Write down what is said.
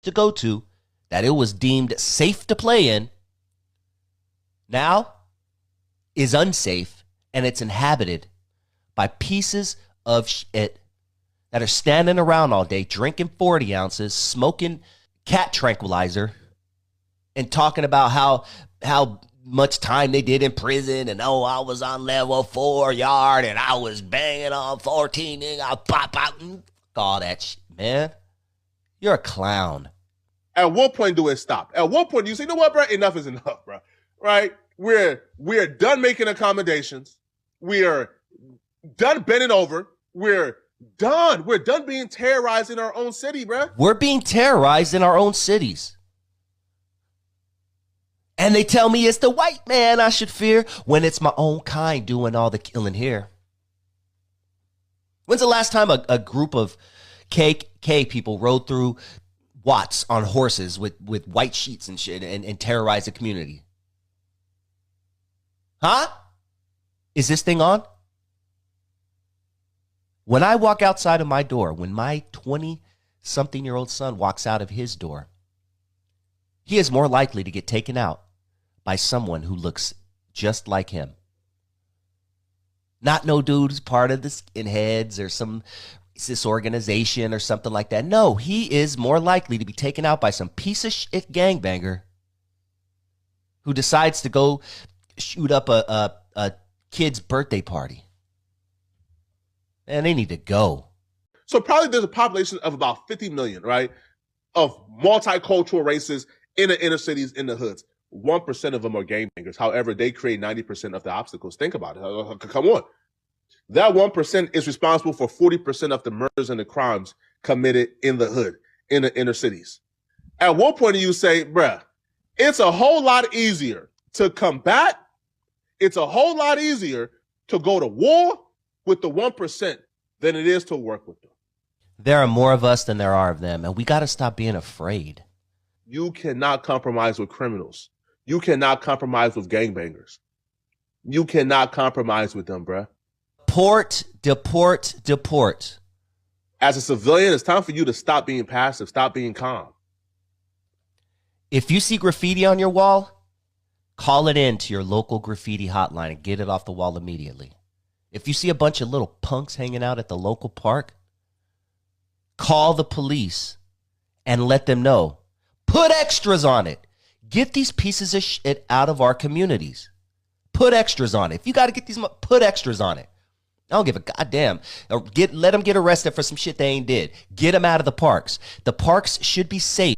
to go to that it was deemed safe to play in now is unsafe, and it's inhabited by pieces of shit that are standing around all day, drinking 40 ounces, smoking cat tranquilizer, and talking about how much time they did in prison, and oh, I was on level 4 yard, and I was banging on 14, and I pop out, and all that shit, man. You're a clown. At what point do it stop? At what point do you say, you know what, bro? Enough is enough, bro. Right? We're done making accommodations. We are done bending over. We're done. We're done being terrorized in our own city, bro. We're being terrorized in our own cities. And they tell me it's the white man I should fear when it's my own kind doing all the killing here. When's the last time a group of KK people rode through Watts on horses with white sheets and shit and terrorized the community? Huh? Is this thing on? When I walk outside of my door, when my 20-something-year-old son walks out of his door, he is more likely to get taken out by someone who looks just like him. Not no dude who's part of the skinheads or some racist organization or something like that. No, he is more likely to be taken out by some piece of shit gangbanger who decides to go shoot up a kid's birthday party. And they need to go. So probably there's a population of about 50 million, right, of multicultural races in the inner cities, in the hoods. 1% of them are gangbangers. However, they create 90% of the obstacles. Think about it. Come on. That 1% is responsible for 40% of the murders and the crimes committed in the hood, in the inner cities. At what point do you say, bruh, it's a whole lot easier to combat, it's a whole lot easier to go to war with the 1% than it is to work with them. There are more of us than there are of them, and we got to stop being afraid. You cannot compromise with criminals. You cannot compromise with gangbangers. You cannot compromise with them, bruh. Deport. As a civilian, it's time for you to stop being passive, stop being calm. If you see graffiti on your wall, call it in to your local graffiti hotline and get it off the wall immediately. If you see a bunch of little punks hanging out at the local park, call the police and let them know. Put extras on it. Get these pieces of shit out of our communities. Put extras on it. If you got to get these, put extras on it. I don't give a goddamn. Let them get arrested for some shit they ain't did. Get them out of the parks. The parks should be safe